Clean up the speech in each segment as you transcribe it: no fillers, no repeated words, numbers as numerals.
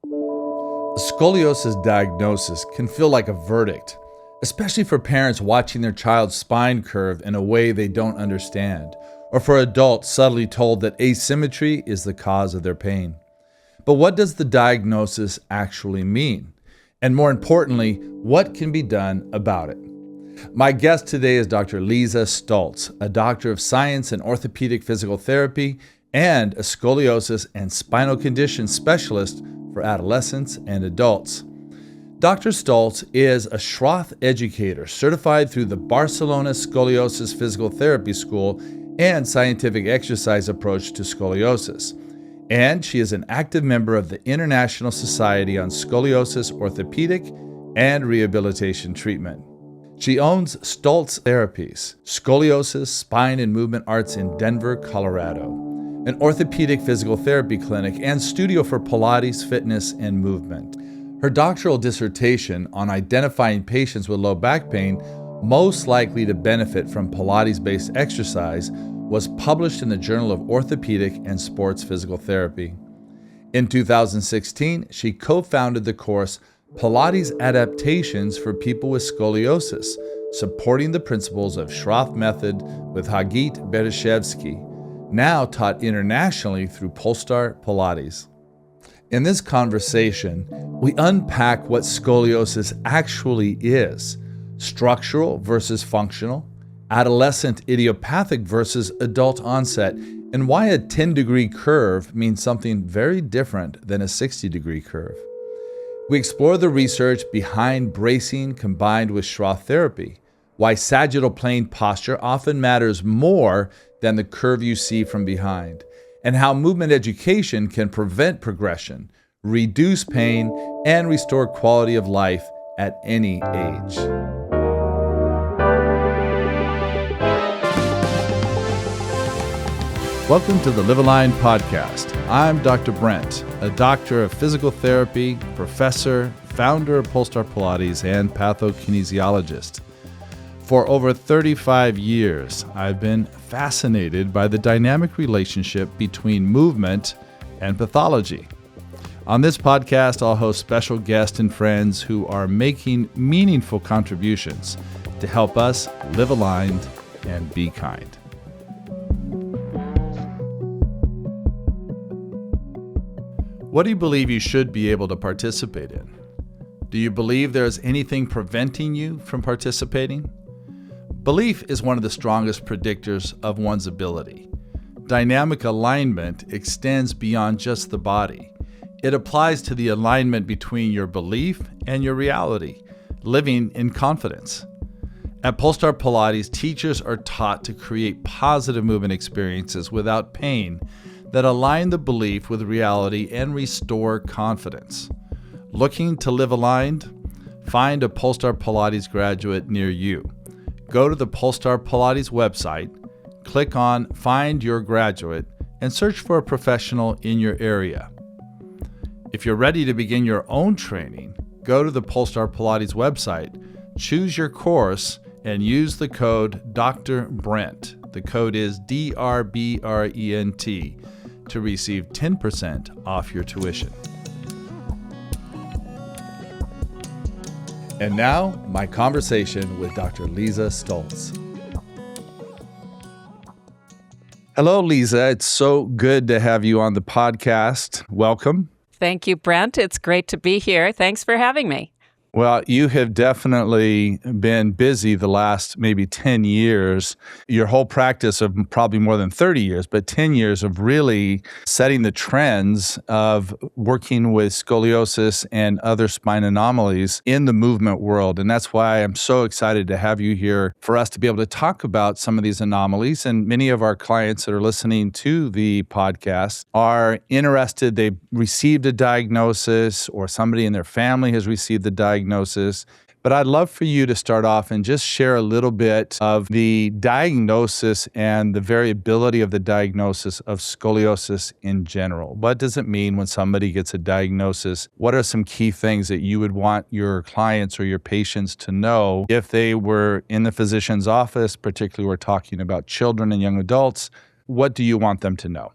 A scoliosis diagnosis can feel like a verdict, especially for parents watching their child's spine curve in a way they don't understand, or for adults subtly told that asymmetry is the cause of their pain. But what does the diagnosis actually mean? And more importantly, what can be done about it? My guest today is Dr. Lise Stolze, a doctor of science in orthopedic physical therapy and a scoliosis and spinal condition specialist for adolescents and adults. Dr. Stolze is a Schroth educator certified through the Barcelona Scoliosis Physical Therapy School and Scientific Exercise Approach to Scoliosis. And she is an active member of the International Society on Scoliosis Orthopedic and Rehabilitation Treatment. She owns Stolze Therapies, Scoliosis, Spine and Movement Arts in Denver, Colorado, an orthopedic physical therapy clinic and studio for Pilates, fitness, and movement. Her doctoral dissertation on identifying patients with low back pain most likely to benefit from Pilates-based exercise was published in the Journal of Orthopedic and Sports Physical Therapy. In 2016, she co-founded the course Pilates Adaptations for People with Scoliosis, supporting the principles of Schroth method with Hagit Bereshevsky, now taught internationally through Polestar Pilates. In this conversation, we unpack what scoliosis actually is, structural versus functional, adolescent idiopathic versus adult onset, and why a 10-degree curve means something very different than a 60-degree curve. We explore the research behind bracing combined with Schroth therapy, why sagittal plane posture often matters more than the curve you see from behind, and how movement education can prevent progression, reduce pain, and restore quality of life at any age. Welcome to the Live Aligned podcast. I'm Dr. Brent, a doctor of physical therapy, professor, founder of Polestar Pilates, and pathokinesiologist. For over 35 years, I've been fascinated by the dynamic relationship between movement and pathology. On this podcast, I'll host special guests and friends who are making meaningful contributions to help us live aligned and be kind. What do you believe you should be able to participate in? Do you believe there's anything preventing you from participating? Belief is one of the strongest predictors of one's ability. Dynamic alignment extends beyond just the body. It applies to the alignment between your belief and your reality, living in confidence. At Polestar Pilates, teachers are taught to create positive movement experiences without pain that align the belief with reality and restore confidence. Looking to live aligned? Find a Polestar Pilates graduate near you. Go to the Polestar Pilates website, click on Find Your Graduate, and search for a professional in your area. If you're ready to begin your own training, go to the Polestar Pilates website, choose your course, and use the code Dr. Brent. The code is DRBRENT to receive 10% off your tuition. And now, my conversation with Dr. Lise Stolze. Hello, Lise. It's so good to have you on the podcast. Welcome. Thank you, Brent. It's great to be here. Thanks for having me. Well, you have definitely been busy the last maybe 10 years. Your whole practice of probably more than 30 years, but 10 years of really setting the trends of working with scoliosis and other spine anomalies in the movement world. And that's why I'm so excited to have you here for us to be able to talk about some of these anomalies. And many of our clients that are listening to the podcast are interested. They've received a diagnosis or somebody in their family has received the diagnosis. But I'd love for you to start off and just share a little bit of the diagnosis and the variability of the diagnosis of scoliosis in general. What does it mean when somebody gets a diagnosis? What are some key things that you would want your clients or your patients to know if they were in the physician's office, particularly we're talking about children and young adults? What do you want them to know?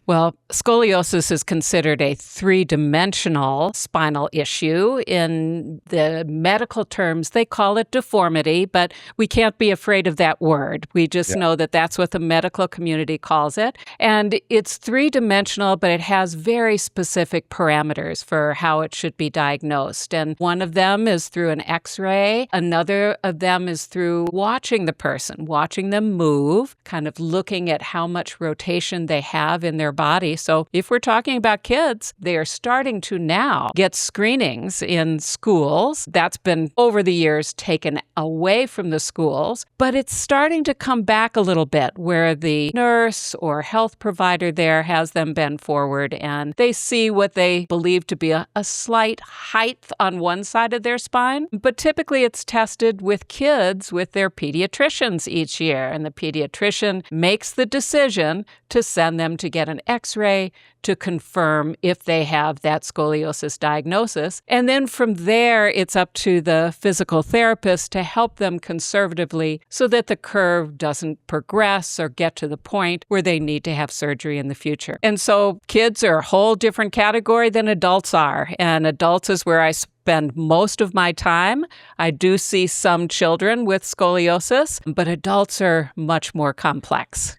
Well, scoliosis is considered a three-dimensional spinal issue. In the medical terms, they call it deformity, but we can't be afraid of that word. We just know that that's what the medical community calls it. And it's three-dimensional, but it has very specific parameters for how it should be diagnosed. And one of them is through an X-ray. Another of them is through watching the person, watching them move, kind of looking at how much rotation they have in their body. So if we're talking about kids, they are starting to now get screenings in schools. That's been over the years taken away from the schools, but it's starting to come back a little bit where the nurse or health provider there has them bend forward and they see what they believe to be a slight height on one side of their spine. But typically it's tested with kids with their pediatricians each year, and the pediatrician makes the decision to send them to get an X-ray to confirm if they have that scoliosis diagnosis. And then from there, it's up to the physical therapist to help them conservatively so that the curve doesn't progress or get to the point where they need to have surgery in the future. And so kids are a whole different category than adults are. And adults is where I spend most of my time. I do see some children with scoliosis, but adults are much more complex.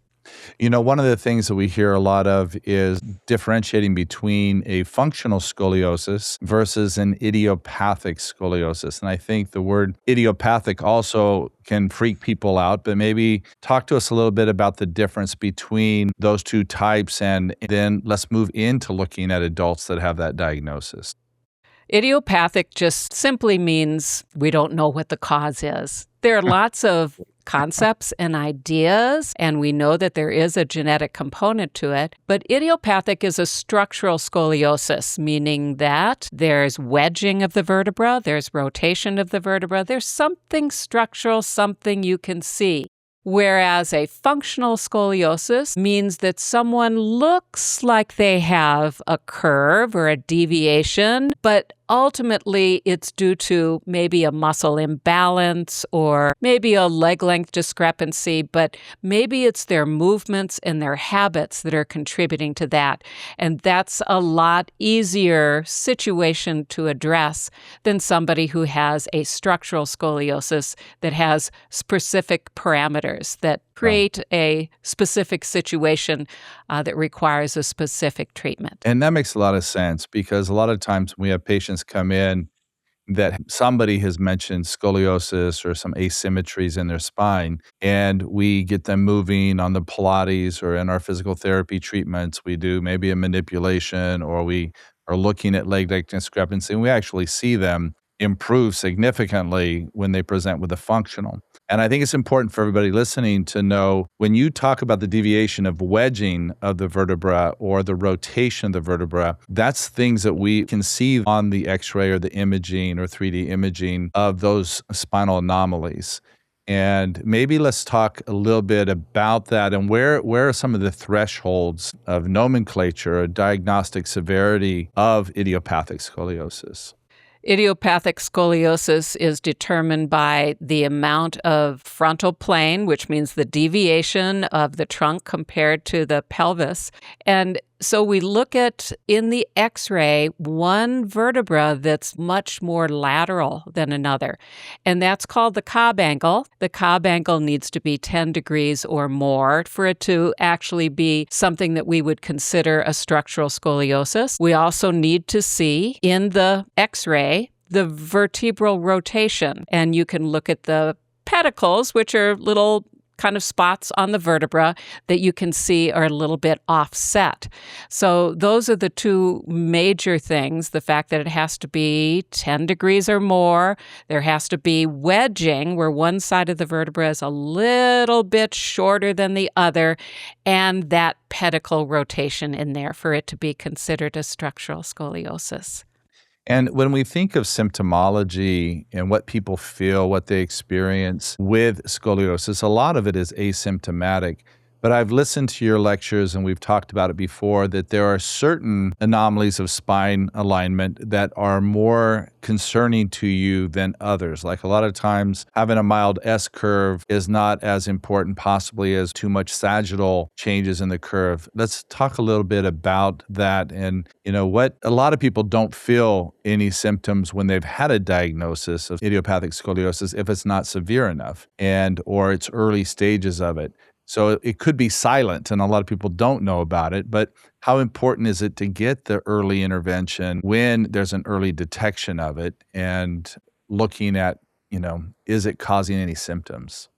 You know, one of the things that we hear a lot of is differentiating between a functional scoliosis versus an idiopathic scoliosis. And I think the word idiopathic also can freak people out, but maybe talk to us a little bit about the difference between those two types, and then let's move into looking at adults that have that diagnosis. Idiopathic just simply means we don't know what the cause is. There are lots of concepts and ideas, and we know that there is a genetic component to it, but idiopathic is a structural scoliosis, meaning that there's wedging of the vertebra, there's rotation of the vertebra, there's something structural, something you can see. Whereas a functional scoliosis means that someone looks like they have a curve or a deviation, but ultimately it's due to maybe a muscle imbalance or maybe a leg length discrepancy, but maybe it's their movements and their habits that are contributing to that. And that's a lot easier situation to address than somebody who has a structural scoliosis that has specific parameters that create a specific situation that requires a specific treatment. And that makes a lot of sense, because a lot of times we have patients come in that somebody has mentioned scoliosis or some asymmetries in their spine, and we get them moving on the Pilates or in our physical therapy treatments. We do maybe a manipulation, or we are looking at leg length discrepancy, and we actually see them improve significantly when they present with a functional. And I think it's important for everybody listening to know, when you talk about the deviation of wedging of the vertebra or the rotation of the vertebra, that's things that we can see on the X-ray or the imaging or 3D imaging of those spinal anomalies. And maybe let's talk a little bit about that, and where are some of the thresholds of nomenclature or diagnostic severity of idiopathic scoliosis? Idiopathic scoliosis is determined by the amount of frontal plane, which means the deviation of the trunk compared to the pelvis. And so we look at, in the X-ray, one vertebra that's much more lateral than another, and that's called the Cobb angle. The Cobb angle needs to be 10 degrees or more for it to actually be something that we would consider a structural scoliosis. We also need to see in the X-ray the vertebral rotation, and you can look at the pedicles, which are little kind of spots on the vertebra that you can see are a little bit offset. So those are the two major things: the fact that it has to be 10 degrees or more, there has to be wedging where one side of the vertebra is a little bit shorter than the other, and that pedicle rotation in there for it to be considered a structural scoliosis. And when we think of symptomology and what people feel, what they experience with scoliosis, a lot of it is asymptomatic. But I've listened to your lectures, and we've talked about it before, that there are certain anomalies of spine alignment that are more concerning to you than others. Like a lot of times, having a mild S curve is not as important possibly as too much sagittal changes in the curve. Let's talk a little bit about that. And, what a lot of people don't feel any symptoms when they've had a diagnosis of idiopathic scoliosis if it's not severe enough or it's early stages of it. So it could be silent, and a lot of people don't know about it, but how important is it to get the early intervention when there's an early detection of it and looking at, is it causing any symptoms?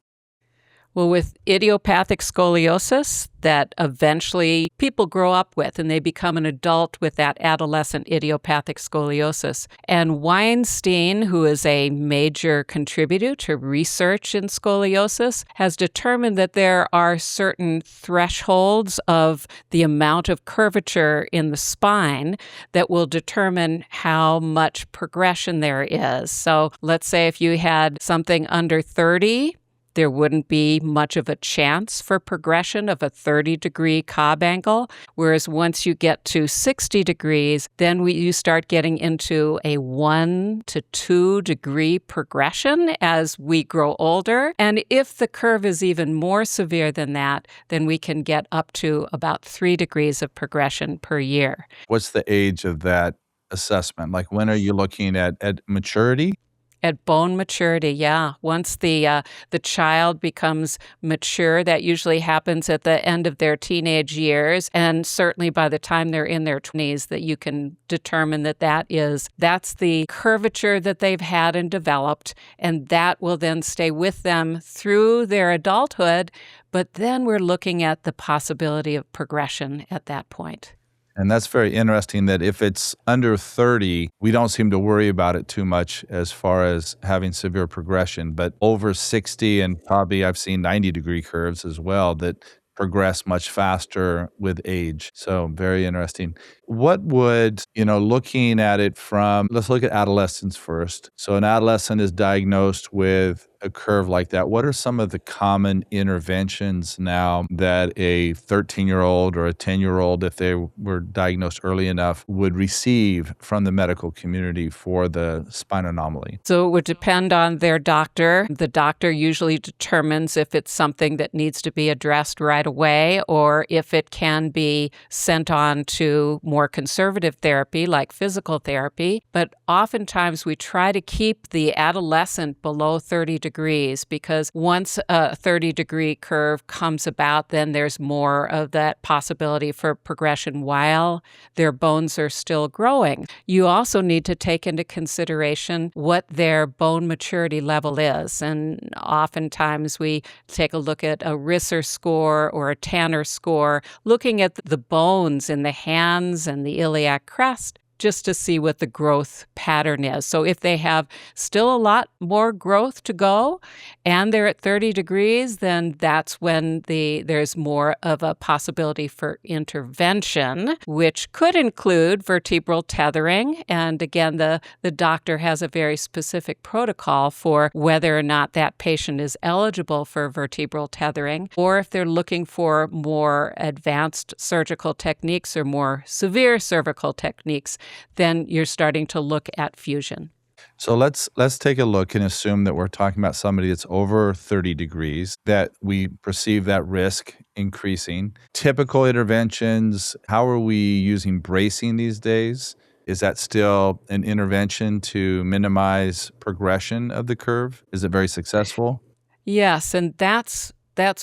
Well, with idiopathic scoliosis that eventually people grow up with and they become an adult with that adolescent idiopathic scoliosis. And Weinstein, who is a major contributor to research in scoliosis, has determined that there are certain thresholds of the amount of curvature in the spine that will determine how much progression there is. So let's say if you had something under 30, there wouldn't be much of a chance for progression of a 30-degree Cobb angle, whereas once you get to 60 degrees, then you start getting into a 1 to 2 degree progression as we grow older. And if the curve is even more severe than that, then we can get up to about 3 degrees of progression per year. What's the age of that assessment? Like when are you looking at maturity? At bone maturity, yeah. Once the child becomes mature, that usually happens at the end of their teenage years, and certainly by the time they're in their 20s, that you can determine that's the curvature that they've had and developed, and that will then stay with them through their adulthood. But then we're looking at the possibility of progression at that point. And that's very interesting that if it's under 30, we don't seem to worry about it too much as far as having severe progression. But over 60, and probably I've seen 90-degree curves as well, that progress much faster with age. So very interesting. What would, looking at it let's look at adolescents first. So an adolescent is diagnosed with a curve like that. What are some of the common interventions now that a 13-year-old or a 10-year-old, if they were diagnosed early enough, would receive from the medical community for the spine anomaly? So it would depend on their doctor. The doctor usually determines if it's something that needs to be addressed right away or if it can be sent on to more conservative therapy like physical therapy. But oftentimes we try to keep the adolescent below 30 degrees because once a 30-degree curve comes about, then there's more of that possibility for progression while their bones are still growing. You also need to take into consideration what their bone maturity level is. And oftentimes we take a look at a Risser score or a Tanner score, looking at the bones in the hands and the iliac crest, just to see what the growth pattern is. So if they have still a lot more growth to go and they're at 30 degrees, then that's when there's more of a possibility for intervention, which could include vertebral tethering. And again, the doctor has a very specific protocol for whether or not that patient is eligible for vertebral tethering, or if they're looking for more advanced surgical techniques or more severe cervical techniques, then you're starting to look at fusion. So let's take a look and assume that we're talking about somebody that's over 30 degrees, that we perceive that risk increasing. Typical interventions, how are we using bracing these days? Is that still an intervention to minimize progression of the curve? Is it very successful? Yes, and that's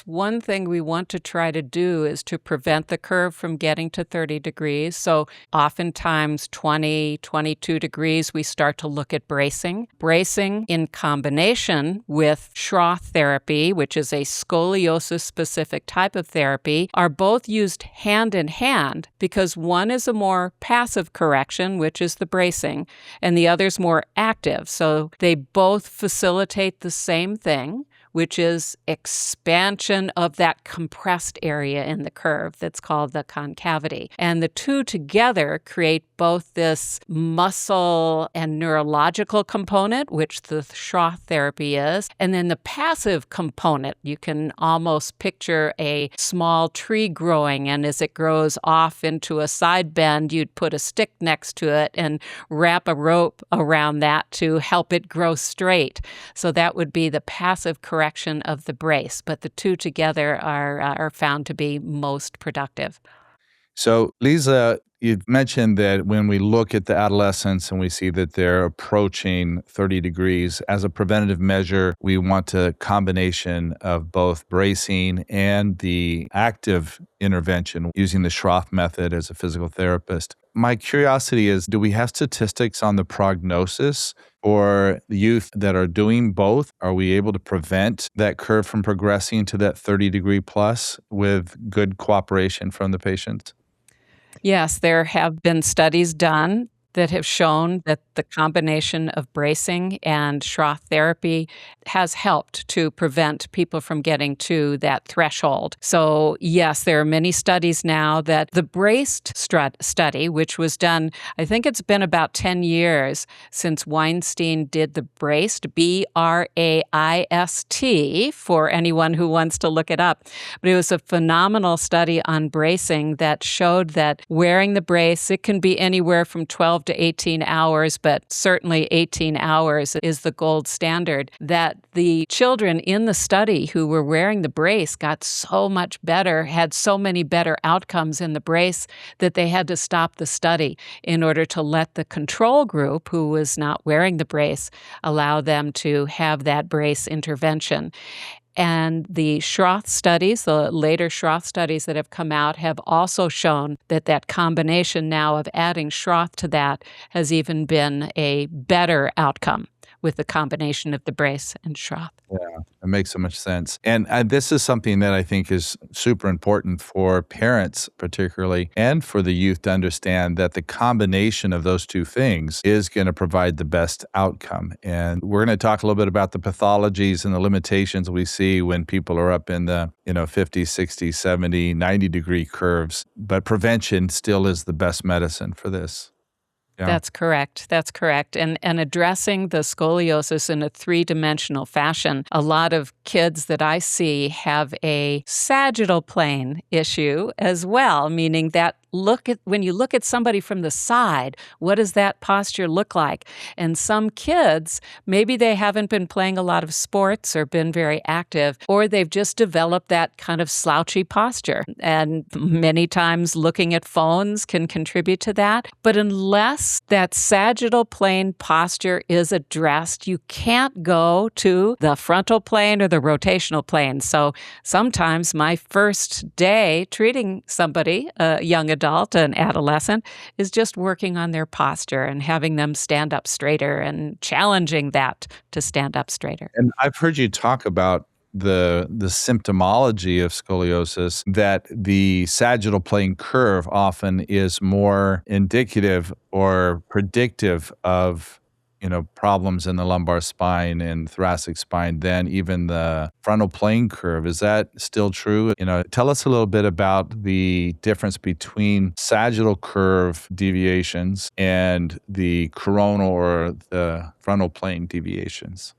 one thing we want to try to do is to prevent the curve from getting to 30 degrees. So oftentimes 20, 22 degrees, we start to look at bracing. Bracing in combination with Schroth therapy, which is a scoliosis-specific type of therapy, are both used hand in hand because one is a more passive correction, which is the bracing, and the other is more active. So they both facilitate the same thing, which is expansion of that compressed area in the curve that's called the concavity. And the two together create both this muscle and neurological component, which the Schroth therapy is, and then the passive component. You can almost picture a small tree growing, and as it grows off into a side bend, you'd put a stick next to it and wrap a rope around that to help it grow straight. So that would be the passive correction of the brace, but the two together are found to be most productive. So, Lisa, you mentioned that when we look at the adolescents and we see that they're approaching 30 degrees, as a preventative measure, we want a combination of both bracing and the active intervention using the Schroth method as a physical therapist. My curiosity is, do we have statistics on the prognosis for the youth that are doing both? Are we able to prevent that curve from progressing to that 30-degree plus with good cooperation from the patients? Yes, there have been studies done that have shown that the combination of bracing and Schroth therapy has helped to prevent people from getting to that threshold. So yes, there are many studies now that the braced study, which was done, I think it's been about 10 years since Weinstein did the braced, BRAIST, for anyone who wants to look it up. But it was a phenomenal study on bracing that showed that wearing the brace, it can be anywhere from 12 to 18 hours, but certainly 18 hours is the gold standard, that the children in the study who were wearing the brace got so much better, had so many better outcomes in the brace that they had to stop the study in order to let the control group, who was not wearing the brace, allow them to have that brace intervention. And the Schroth studies, the later Schroth studies that have come out, have also shown that that combination now of adding Schroth to that has even been a better outcome with the combination of the brace and Schroth. Yeah, it makes so much sense. And this is something that I think is super important for parents, particularly, and for the youth to understand that the combination of those two things is going to provide the best outcome. And we're going to talk a little bit about the pathologies and the limitations we see when people are up in the 50, 60, 70, 90-degree curves. But prevention still is the best medicine for this. Yeah. That's correct. That's correct. And addressing the scoliosis in a three-dimensional fashion, a lot of kids that I see have a sagittal plane issue as well, meaning that when you look at somebody from the side, what does that posture look like? And some kids, maybe they haven't been playing a lot of sports or been very active, or they've just developed that kind of slouchy posture. And many times looking at phones can contribute to that. But unless that sagittal plane posture is addressed, you can't go to the frontal plane or the rotational plane. So sometimes my first day treating somebody, a young adult, an adolescent, is just working on their posture and having them stand up straighter and challenging that to stand up straighter. And I've heard you talk about the symptomology of scoliosis, that the sagittal plane curve often is more indicative or predictive of problems in the lumbar spine and thoracic spine than even the frontal plane curve. Is that still true? Tell us a little bit about the difference between sagittal curve deviations and the coronal or the frontal plane deviations.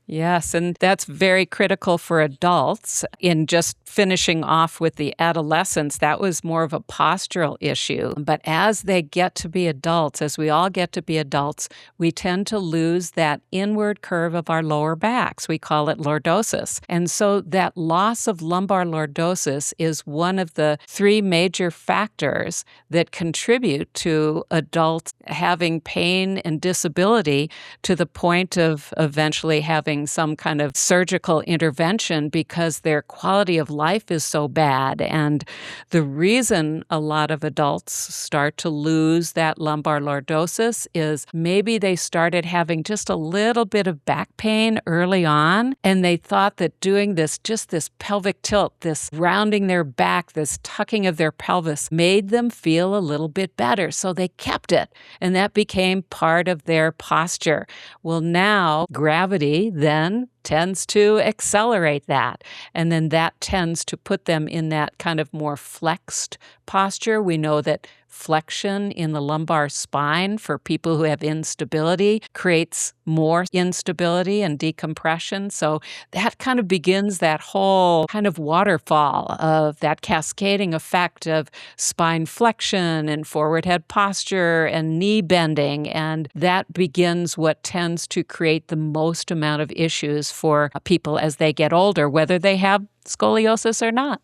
Yes, and that's very critical for adults. In just finishing off with the adolescents, that was more of a postural issue. But as they get to be adults, as we all get to be adults, we tend to lose that inward curve of our lower backs. We call it lordosis. And so that loss of lumbar lordosis is one of the three major factors that contribute to adults having pain and disability to the point of eventually having some kind of surgical intervention because their quality of life is so bad. And the reason a lot of adults start to lose that lumbar lordosis is maybe they started having just a little bit of back pain early on, and they thought that doing this pelvic tilt, this rounding their back, this tucking of their pelvis made them feel a little bit better. So they kept it, and that became part of their posture. Well, now gravity then tends to accelerate that. And then that tends to put them in that kind of more flexed posture. We know that flexion in the lumbar spine for people who have instability creates more instability and decompression. So that kind of begins that whole kind of waterfall of that cascading effect of spine flexion and forward head posture and knee bending. And that begins what tends to create the most amount of issues for people as they get older, whether they have scoliosis or not.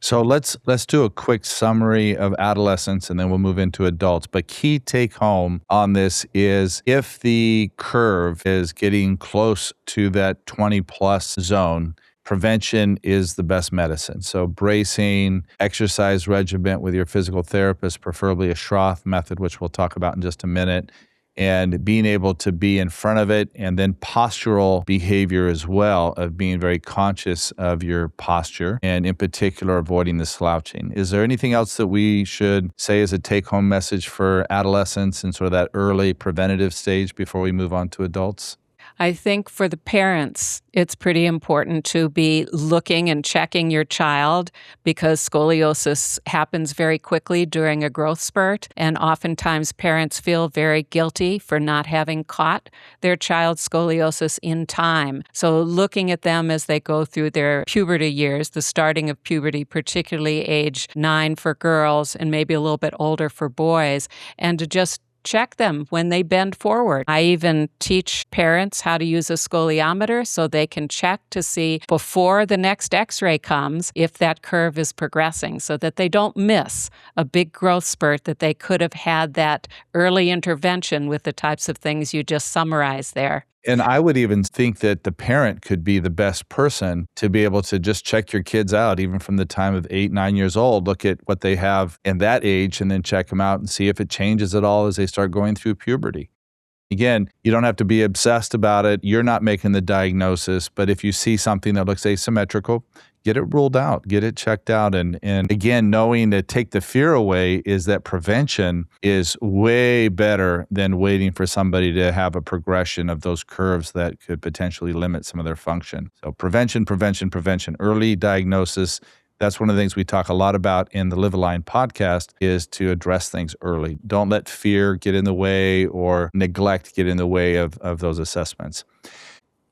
So let's do a quick summary of adolescents and then we'll move into adults. But key take home on this is if the curve is getting close to that 20 plus zone, prevention is the best medicine. So bracing, exercise regimen with your physical therapist, preferably a Schroth method, which we'll talk about in just a minute, and being able to be in front of it, and then postural behavior as well, of being very conscious of your posture, and in particular, avoiding the slouching. Is there anything else that we should say as a take-home message for adolescents and sort of that early preventative stage before we move on to adults? I think for the parents, it's pretty important to be looking and checking your child because scoliosis happens very quickly during a growth spurt. And oftentimes parents feel very guilty for not having caught their child's scoliosis in time. So looking at them as they go through their puberty years, the starting of puberty, particularly age 9 for girls and maybe a little bit older for boys, and to just check them when they bend forward. I even teach parents how to use a scoliometer so they can check to see before the next x-ray comes if that curve is progressing so that they don't miss a big growth spurt that they could have had that early intervention with the types of things you just summarized there. And I would even think that the parent could be the best person to be able to just check your kids out, even from the time of 8, 9 years old. Look at what they have in that age and then check them out and see if it changes at all as they start going through puberty. Again, you don't have to be obsessed about it. You're not making the diagnosis, but if you see something that looks asymmetrical, get it ruled out, get it checked out. And again, knowing to take the fear away is that prevention is way better than waiting for somebody to have a progression of those curves that could potentially limit some of their function. So prevention, early diagnosis. That's one of the things we talk a lot about in the Live Aligned podcast is to address things early. Don't let fear get in the way or neglect get in the way of those assessments.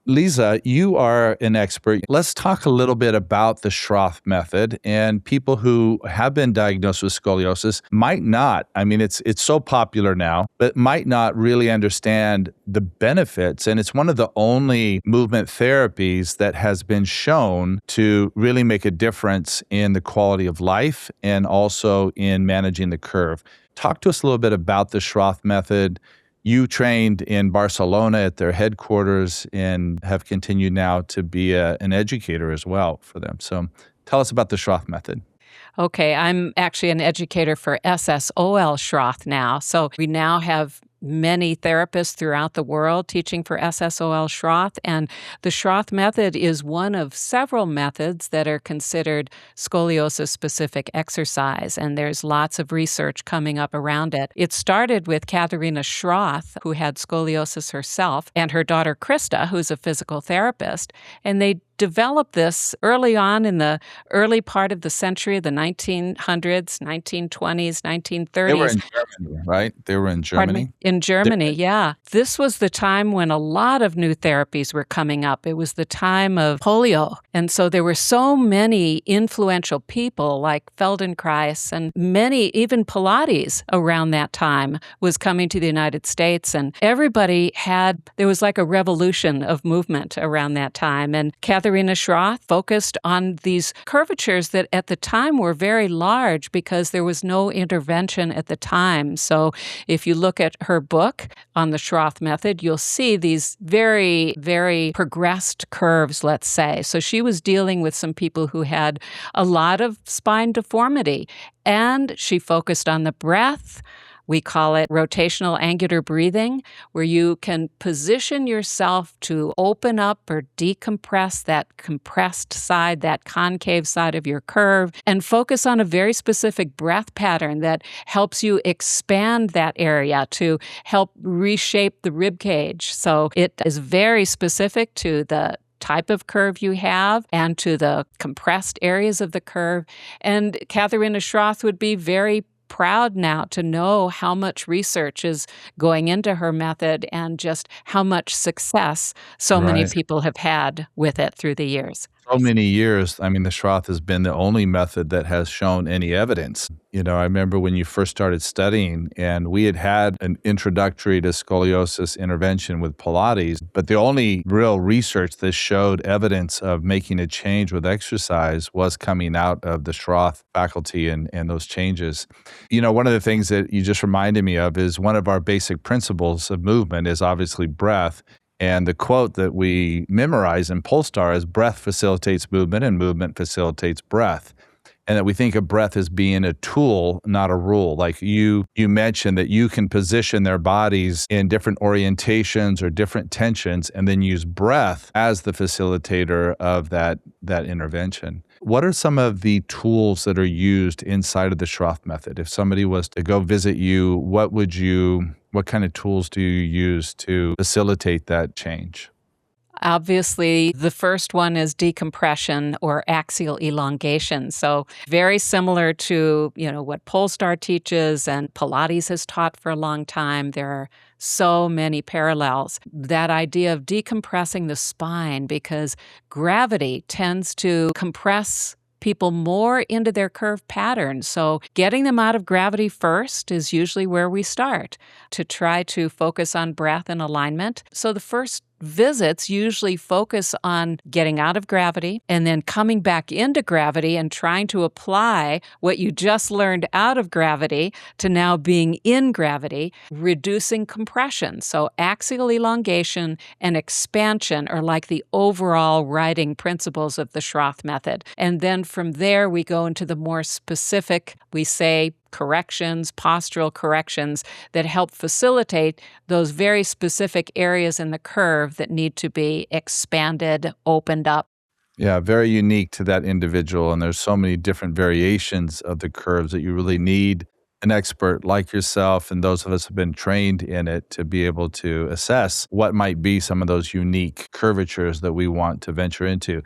Lise, you are an expert. Let's talk a little bit about the Schroth method. And people who have been diagnosed with scoliosis might not, I mean, it's so popular now, but might not really understand the benefits. And it's one of the only movement therapies that has been shown to really make a difference in the quality of life and also in managing the curve. Talk to us a little bit about the Schroth method. You trained in Barcelona at their headquarters and have continued now to be an educator as well for them. So tell us about the Schroth method. Okay, I'm actually an educator for SSOL Schroth now. So we now have many therapists throughout the world teaching for SSOL Schroth, and the Schroth method is one of several methods that are considered scoliosis-specific exercise, and there's lots of research coming up around it. It started with Katharina Schroth, who had scoliosis herself, and her daughter Krista, who's a physical therapist, and they developed this early on in the early part of the century, the 1900s, 1920s, 1930s. They were in Germany, right? They were in Germany? In Germany, yeah. This was the time when a lot of new therapies were coming up. It was the time of polio. And so there were so many influential people like Feldenkrais and many, even Pilates around that time was coming to the United States. And everybody there was like a revolution of movement around that time. And Katharina Schroth focused on these curvatures that at the time were very large because there was no intervention at the time. So if you look at her book on the Schroth method, you'll see these very, very progressed curves, let's say. So she was dealing with some people who had a lot of spine deformity, and she focused on the breath, We call it rotational angular breathing, where you can position yourself to open up or decompress that compressed side, that concave side of your curve, and focus on a very specific breath pattern that helps you expand that area to help reshape the rib cage. So it is very specific to the type of curve you have and to the compressed areas of the curve. And Katharina Schroth would be very proud now to know how much research is going into her method and just how much success so many Right. people have had with it through the years. So many years. I mean, the Schroth has been the only method that has shown any evidence. I remember when you first started studying, and we had an introductory to scoliosis intervention with Pilates, but the only real research that showed evidence of making a change with exercise was coming out of the Schroth faculty and those changes. One of the things that you just reminded me of is one of our basic principles of movement is obviously breath. And the quote that we memorize in Polestar is breath facilitates movement and movement facilitates breath. And that we think of breath as being a tool, not a rule. Like you mentioned that you can position their bodies in different orientations or different tensions and then use breath as the facilitator of that intervention. What are some of the tools that are used inside of the Schroth method? If somebody was to go visit you, what kind of tools do you use to facilitate that change? Obviously, the first one is decompression or axial elongation. So very similar to, what Polestar teaches and Pilates has taught for a long time. There are so many parallels. That idea of decompressing the spine, because gravity tends to compress people more into their curve pattern. So getting them out of gravity first is usually where we start to try to focus on breath and alignment. So the first visits usually focus on getting out of gravity and then coming back into gravity and trying to apply what you just learned out of gravity to now being in gravity, reducing compression. So axial elongation and expansion are like the overall writing principles of the Schroth method. And then from there, we go into the more specific, we say, corrections, postural corrections that help facilitate those very specific areas in the curve that need to be expanded, opened up. Yeah, very unique to that individual. And there's so many different variations of the curves that you really need an expert like yourself and those of us who have been trained in it to be able to assess what might be some of those unique curvatures that we want to venture into.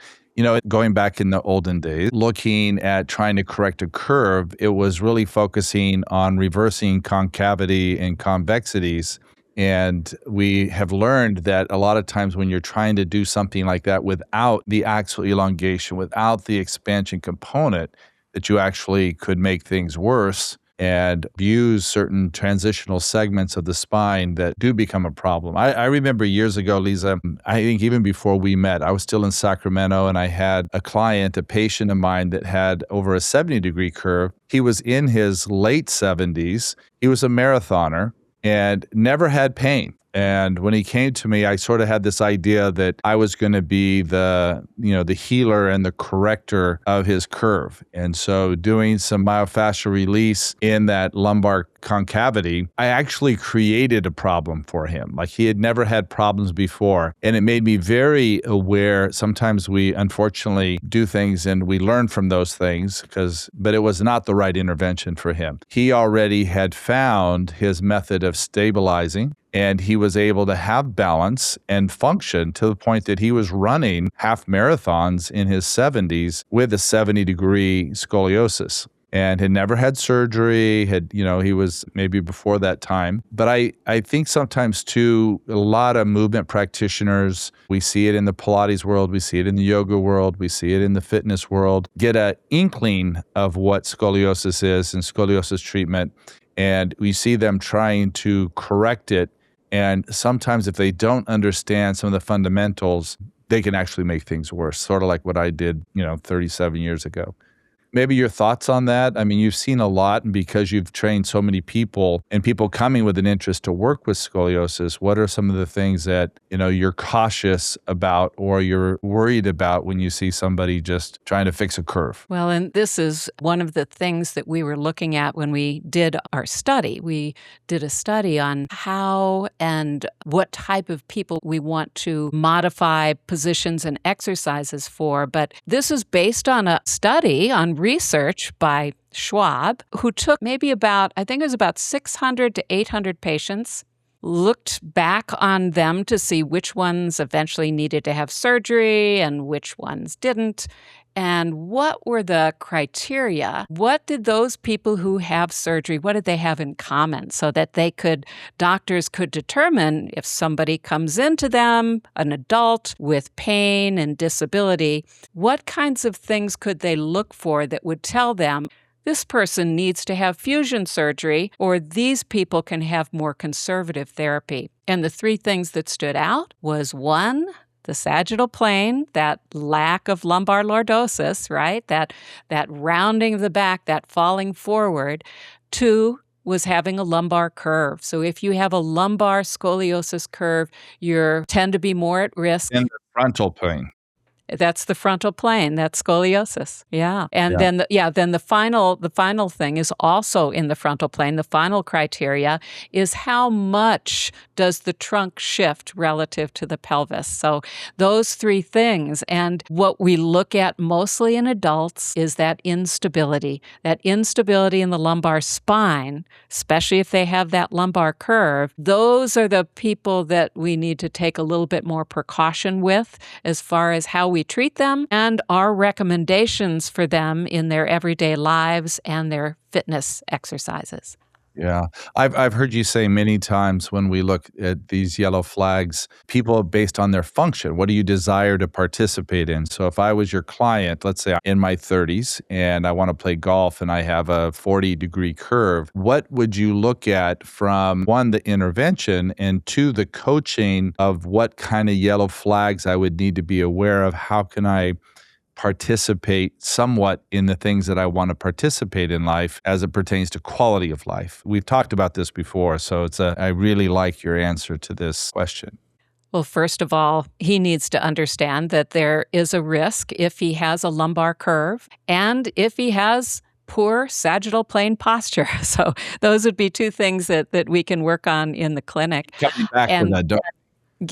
Going back in the olden days, looking at trying to correct a curve, it was really focusing on reversing concavity and convexities. And we have learned that a lot of times when you're trying to do something like that without the axial elongation, without the expansion component, that you actually could make things worse and use certain transitional segments of the spine that do become a problem. I remember years ago, Lisa, I think even before we met, I was still in Sacramento and I had a patient of mine that had over a 70-degree curve. He was in his late 70s. He was a marathoner and never had pain. And when he came to me, I sort of had this idea that I was going to be the healer and the corrector of his curve. And so doing some myofascial release in that lumbar concavity, I actually created a problem for him. Like he had never had problems before. And it made me very aware. Sometimes we unfortunately do things and we learn from those things but it was not the right intervention for him. He already had found his method of stabilizing. And he was able to have balance and function to the point that he was running half marathons in his 70s with a 70-degree scoliosis and had never had surgery, he was maybe before that time. But I think sometimes too, a lot of movement practitioners, we see it in the Pilates world, we see it in the yoga world, we see it in the fitness world, get an inkling of what scoliosis is and scoliosis treatment. And we see them trying to correct it. And sometimes if they don't understand some of the fundamentals, they can actually make things worse, sort of like what I did, 37 years ago. Maybe your thoughts on that? I mean, you've seen a lot, and because you've trained so many people and people coming with an interest to work with scoliosis, what are some of the things that, you're cautious about or you're worried about when you see somebody just trying to fix a curve? Well, and this is one of the things that we were looking at when we did our study. We did a study on how and what type of people we want to modify positions and exercises for. But this is based on a study on research by Schwab, who took maybe I think it was about 600 to 800 patients, looked back on them to see which ones eventually needed to have surgery and which ones didn't. And what were the criteria? What did those people who have surgery, what did they have in common so that doctors could determine if somebody comes into them, an adult with pain and disability, what kinds of things could they look for that would tell them this person needs to have fusion surgery, or these people can have more conservative therapy. And the three things that stood out was 1, the sagittal plane, that lack of lumbar lordosis, right? That rounding of the back, that falling forward. 2 was having a lumbar curve. So if you have a lumbar scoliosis curve, you tend to be more at risk. In the frontal plane. That's the frontal plane. That's scoliosis. Yeah. And Yeah. then the final thing is also in the frontal plane. The final criteria is how much does the trunk shift relative to the pelvis. So those three things. And what we look at mostly in adults is that instability in the lumbar spine, especially if they have that lumbar curve. Those are the people that we need to take a little bit more precaution with as far as how we treat them and our recommendations for them in their everyday lives and their fitness exercises. Yeah. I've heard you say many times when we look at these yellow flags, people based on their function, what do you desire to participate in? So if I was your client, let's say I'm in my 30s and I want to play golf and I have a 40-degree curve, what would you look at from 1, the intervention, and 2, the coaching of what kind of yellow flags I would need to be aware of? How can I participate somewhat in the things that I want to participate in life as it pertains to quality of life? We've talked about this before, so I really like your answer to this question. Well, first of all, he needs to understand that there is a risk if he has a lumbar curve and if he has poor sagittal plane posture. So those would be 2 things that we can work on in the clinic. Coming back to that, don't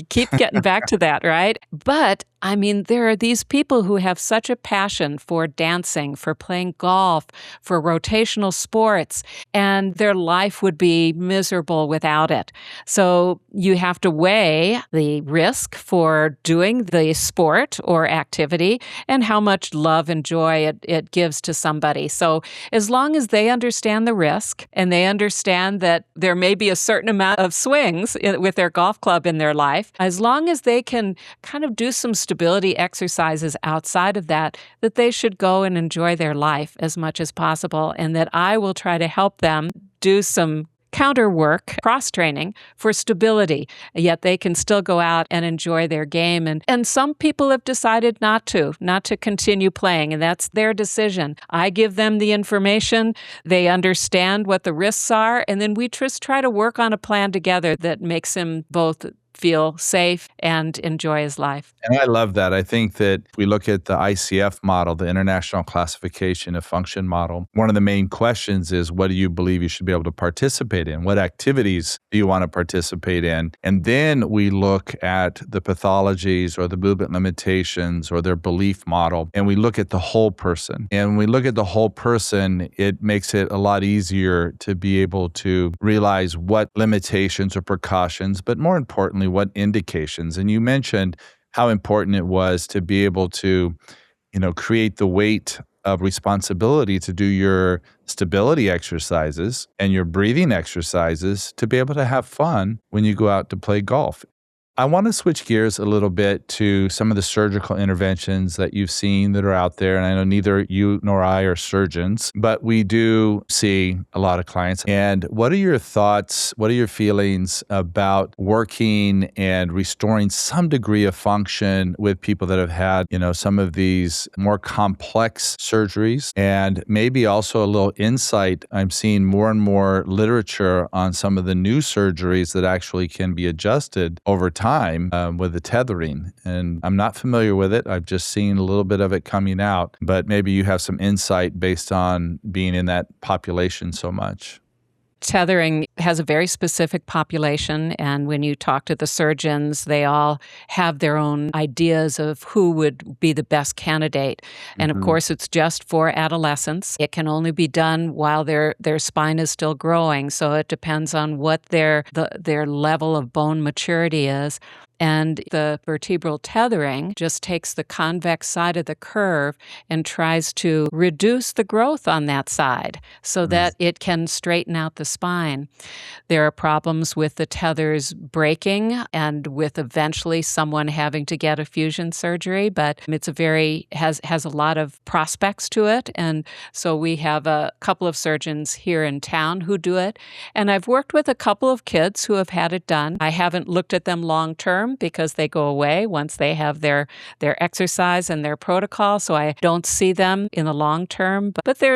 keep getting back to that, right? But I mean, there are these people who have such a passion for dancing, for playing golf, for rotational sports, and their life would be miserable without it. So you have to weigh the risk for doing the sport or activity and how much love and joy it gives to somebody. So as long as they understand the risk and they understand that there may be a certain amount of swings with their golf club in their life, as long as they can kind of do some stability exercises outside of that they should go and enjoy their life as much as possible, and that I will try to help them do some counter work, cross-training for stability, yet they can still go out and enjoy their game. And some people have decided not to continue playing, and that's their decision. I give them the information, they understand what the risks are, and then we just try to work on a plan together that makes them both feel safe and enjoy his life. And I love that. I think that if we look at the ICF model, the International Classification of Function model, one of the main questions is, what do you believe you should be able to participate in? What activities do you want to participate in? And then we look at the pathologies or the movement limitations or their belief model, and we look at the whole person. And when we look at the whole person, it makes it a lot easier to be able to realize what limitations or precautions, but more importantly, what indications. And you mentioned how important it was to be able to, create the weight of responsibility to do your stability exercises and your breathing exercises to be able to have fun when you go out to play golf. I want to switch gears a little bit to some of the surgical interventions that you've seen that are out there. And I know neither you nor I are surgeons, but we do see a lot of clients. And what are your thoughts? What are your feelings about working and restoring some degree of function with people that have had, some of these more complex surgeries, and maybe also a little insight? I'm seeing more and more literature on some of the new surgeries that actually can be adjusted over time with the tethering. And I'm not familiar with it. I've just seen a little bit of it coming out, but maybe you have some insight based on being in that population so much. Tethering has a very specific population, and when you talk to the surgeons, they all have their own ideas of who would be the best candidate. And of course, it's just for adolescents. It can only be done while their spine is still growing, so it depends on what their level of bone maturity is. And the vertebral tethering just takes the convex side of the curve and tries to reduce the growth on that side so that it can straighten out the spine. There are problems with the tethers breaking and with eventually someone having to get a fusion surgery, but it's has a lot of prospects to it. And so we have a couple of surgeons here in town who do it. And I've worked with a couple of kids who have had it done. I haven't looked at them long term because they go away once they have their exercise and their protocol, so I don't see them in the long term. But there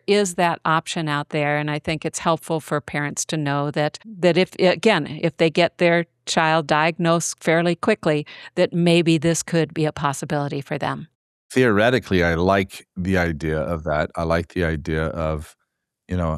is that option out there, and I think it's helpful for parents to know that if they get their child diagnosed fairly quickly, that maybe this could be a possibility for them. Theoretically, I like the idea of that. I like the idea of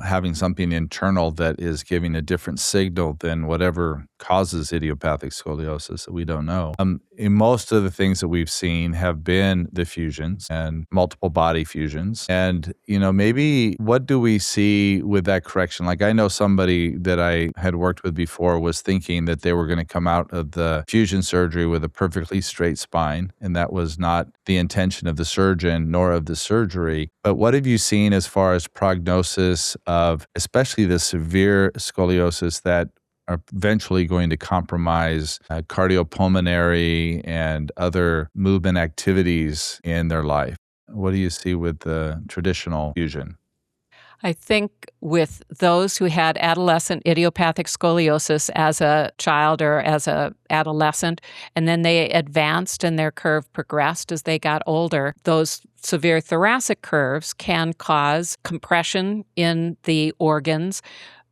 having something internal that is giving a different signal than whatever causes idiopathic scoliosis that we don't know. In most of the things that we've seen have been the fusions and multiple body fusions. And, maybe what do we see with that correction? Like, I know somebody that I had worked with before was thinking that they were going to come out of the fusion surgery with a perfectly straight spine, and that was not the intention of the surgeon nor of the surgery. But what have you seen as far as prognosis of especially the severe scoliosis that are eventually going to compromise cardiopulmonary and other movement activities in their life? What do you see with the traditional fusion? I think with those who had adolescent idiopathic scoliosis as a child or as a adolescent, and then they advanced and their curve progressed as they got older, those severe thoracic curves can cause compression in the organs.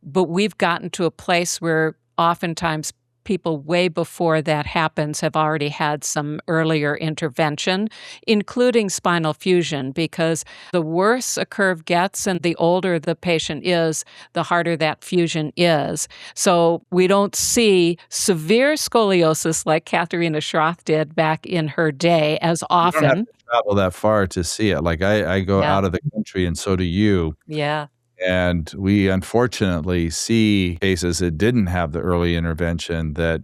But we've gotten to a place where oftentimes people way before that happens have already had some earlier intervention, including spinal fusion, because the worse a curve gets and the older the patient is, the harder that fusion is. So we don't see severe scoliosis like Katharina Schroth did back in her day as You don't have often. to travel that far to see it. Like I go Yeah. out of the country, and so do you. Yeah. And we unfortunately see cases that didn't have the early intervention that,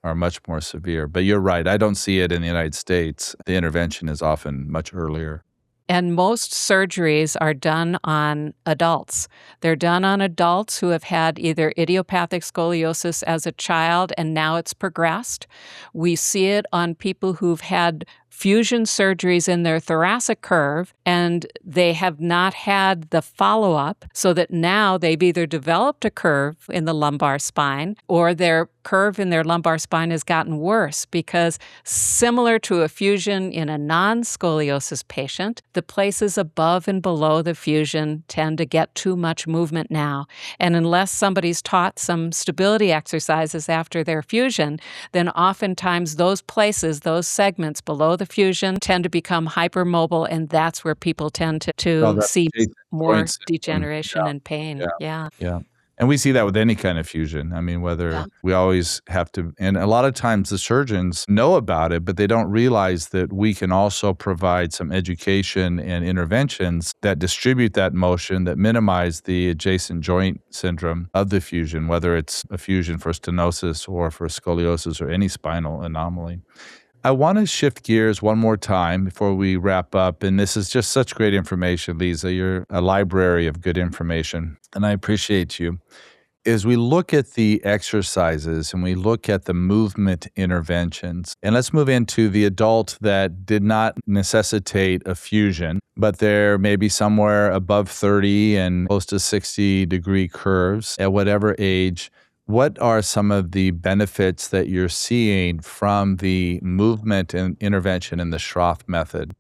are much more severe. But you're right. I don't see it in the United States. The intervention is often much earlier. And most surgeries are done on adults. They're done on adults who have had either idiopathic scoliosis as a child and now it's progressed. We see it on people who've had fusion surgeries in their thoracic curve and they have not had the follow-up, so that now they've either developed a curve in the lumbar spine or their curve in their lumbar spine has gotten worse, because similar to a fusion in a non-scoliosis patient, the places above and below the fusion tend to get too much movement now. And unless somebody's taught some stability exercises after their fusion, then oftentimes those places, those segments below the fusion tend to become hypermobile, and that's where people tend Oh, to that's see adjacent more joint syndrome. degeneration and pain. Yeah. Yeah. Yeah. And we see that with any kind of fusion. I mean, Yeah. whether we always have to, and a lot of times the surgeons know about it, but they don't realize that we can also provide some education and interventions that distribute that motion, that minimize the adjacent joint syndrome of the fusion, whether it's a fusion for stenosis or for scoliosis or any spinal anomaly. I want to shift gears one more time before we wrap up. And this is just such great information, Lisa. You're a library of good information, and I appreciate you. As we look at the exercises and we look at the movement interventions, and let's move into the adult that did not necessitate a fusion, but they're maybe somewhere above 30 and close to 60-degree curves at whatever age. What are some of the benefits that you're seeing from the movement and intervention in the Schroth method?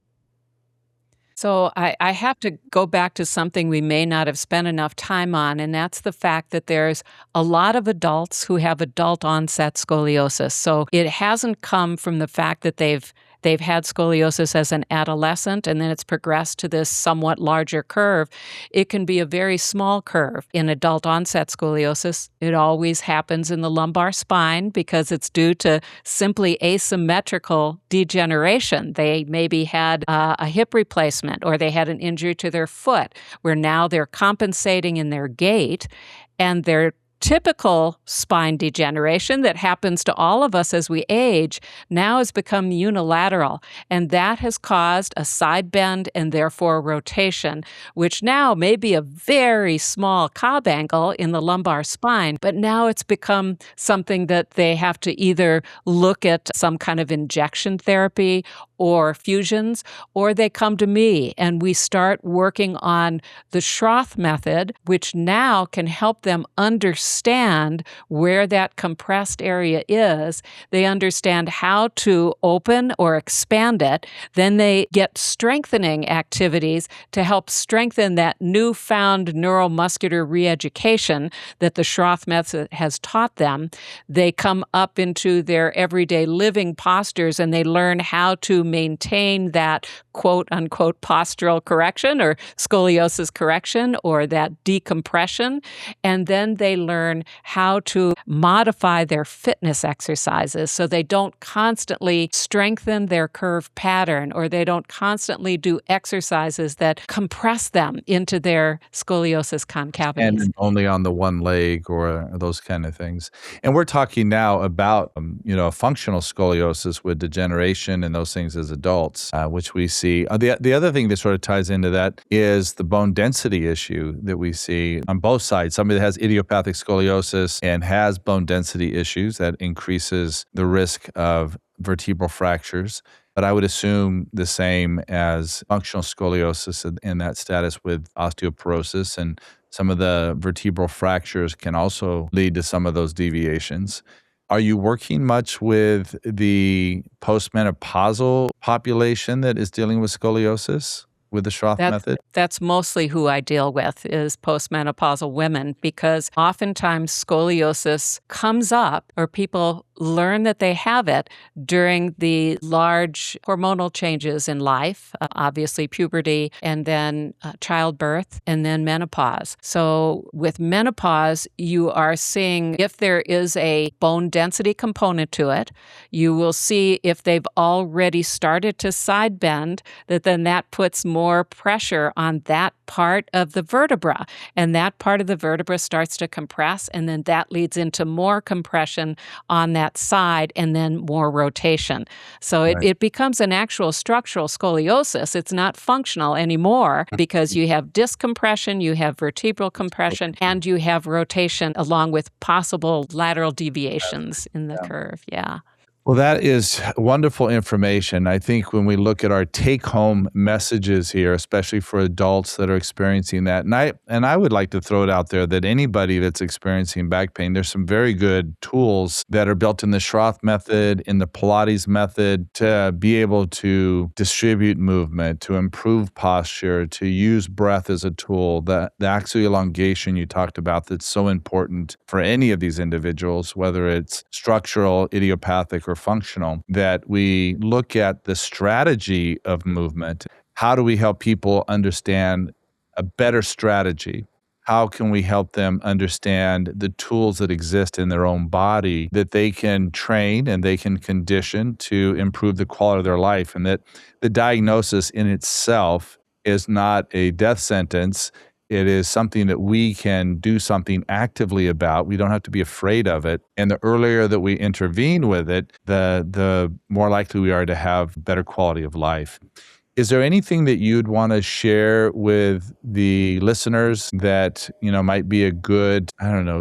So I have to go back to something we may not have spent enough time on, and that's the fact that there's a lot of adults who have adult onset scoliosis. So it hasn't come from the fact that they've had scoliosis as an adolescent and then it's progressed to this somewhat larger curve. It can be a very small curve. In adult onset scoliosis, it always happens in the lumbar spine because it's due to simply asymmetrical degeneration. They maybe had a hip replacement or they had an injury to their foot where now they're compensating in their gait, and their typical spine degeneration that happens to all of us as we age now has become unilateral, and that has caused a side bend and therefore rotation, which now may be a very small Cobb angle in the lumbar spine, but now it's become something that they have to either look at some kind of injection therapy or fusions, or they come to me and we start working on the Schroth method, which now can help them understand where that compressed area is. They understand how to open or expand it. Then they get strengthening activities to help strengthen that newfound neuromuscular reeducation that the Schroth method has taught them. They come up into their everyday living postures and they learn how to maintain that quote unquote postural correction or scoliosis correction or that decompression. And then they learn how to modify their fitness exercises so they don't constantly strengthen their curve pattern or they don't constantly do exercises that compress them into their scoliosis concavities. And only on the one leg or those kind of things. And we're talking now about, functional scoliosis with degeneration and those things as adults, which we see. The other thing that sort of ties into that is the bone density issue that we see on both sides. Somebody that has idiopathic scoliosis and has bone density issues that increases the risk of vertebral fractures. But I would assume the same as functional scoliosis in that status with osteoporosis, and some of the vertebral fractures can also lead to some of those deviations. Are you working much with the postmenopausal population that is dealing with scoliosis with the Schroth method? That's mostly who I deal with is postmenopausal women, because oftentimes scoliosis comes up or people learn that they have it during the large hormonal changes in life, obviously puberty, and then childbirth, and then menopause. So with menopause, you are seeing if there is a bone density component to it, you will see if they've already started to side bend, that puts more pressure on that part of the vertebra, and that part of the vertebra starts to compress, and then that leads into more compression on that side and then more rotation. So it becomes an actual structural scoliosis. It's not functional anymore because you have disc compression, you have vertebral compression, and you have rotation along with possible lateral deviations in the curve. Yeah. Well, that is wonderful information. I think when we look at our take-home messages here, especially for adults that are experiencing that, and I would like to throw it out there that anybody that's experiencing back pain, there's some very good tools that are built in the Schroth method, in the Pilates method, to be able to distribute movement, to improve posture, to use breath as a tool. The axial elongation you talked about that's so important for any of these individuals, whether it's structural, idiopathic, or functional, that we look at the strategy of movement. How do we help people understand a better strategy? How can we help them understand the tools that exist in their own body that they can train and they can condition to improve the quality of their life? And that the diagnosis in itself is not a death sentence. It is something that we can do something actively about. We don't have to be afraid of it. And the earlier that we intervene with it, the more likely we are to have better quality of life. Is there anything that you'd want to share with the listeners that, might be a good,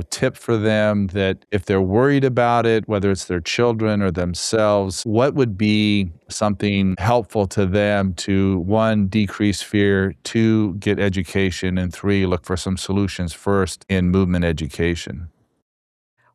tip for them, that if they're worried about it, whether it's their children or themselves, what would be something helpful to them to, one, decrease fear, two, get education, and three, look for some solutions first in movement education?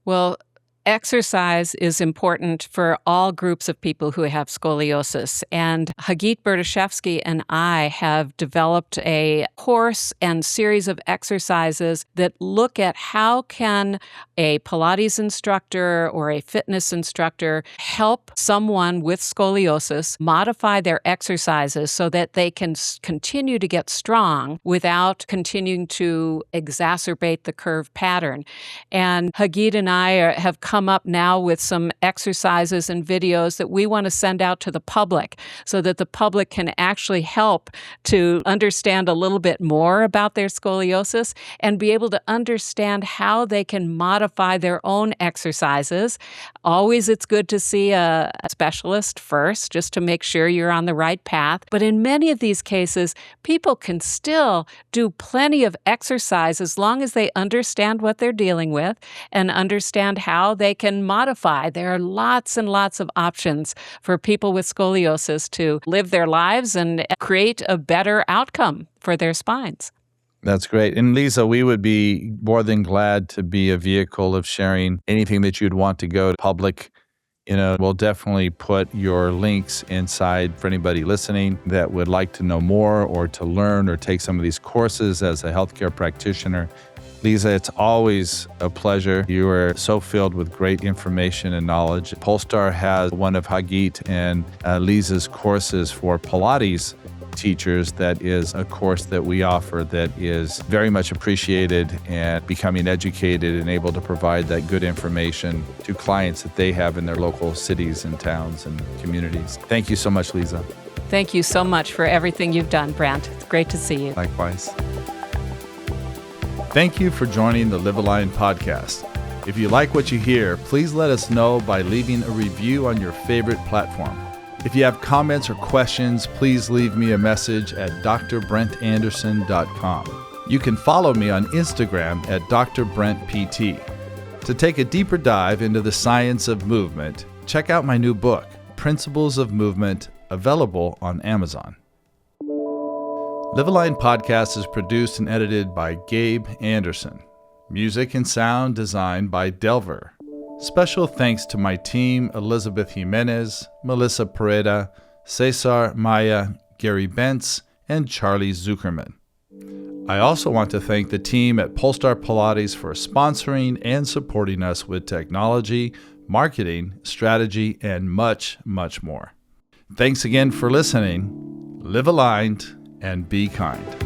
Well, exercise is important for all groups of people who have scoliosis. And Hagit Berdyshevsky and I have developed a course and series of exercises that look at how can a Pilates instructor or a fitness instructor help someone with scoliosis modify their exercises so that they can continue to get strong without continuing to exacerbate the curve pattern. And Hagit and I have come up now with some exercises and videos that we want to send out to the public so that the public can actually help to understand a little bit more about their scoliosis and be able to understand how they can modify their own exercises. Always it's good to see a specialist first just to make sure you're on the right path. But in many of these cases, people can still do plenty of exercise as long as they understand what they're dealing with and understand how they can modify. There are lots and lots of options for people with scoliosis to live their lives and create a better outcome for their spines. That's great. And Lisa, we would be more than glad to be a vehicle of sharing anything that you'd want to go public. We'll definitely put your links inside for anybody listening that would like to know more or to learn or take some of these courses as a healthcare practitioner. Lisa, it's always a pleasure. You are so filled with great information and knowledge. Polestar has one of Hagit and Lisa's courses for Pilates teachers. That is a course that we offer that is very much appreciated, and becoming educated and able to provide that good information to clients that they have in their local cities and towns and communities. Thank you so much, Lisa. Thank you so much for everything you've done, Brent. It's great to see you. Likewise. Thank you for joining the Live Aligned podcast. If you like what you hear, please let us know by leaving a review on your favorite platform. If you have comments or questions, please leave me a message at drbrentanderson.com. You can follow me on Instagram at drbrentpt. To take a deeper dive into the science of movement, check out my new book, Principles of Movement, available on Amazon. Live Aligned Podcast is produced and edited by Gabe Anderson. Music and sound designed by Delver. Special thanks to my team, Elizabeth Jimenez, Melissa Pereda, Cesar Maya, Gary Bentz, and Charlie Zuckerman. I also want to thank the team at Polestar Pilates for sponsoring and supporting us with technology, marketing, strategy, and much, much more. Thanks again for listening. Live aligned and be kind.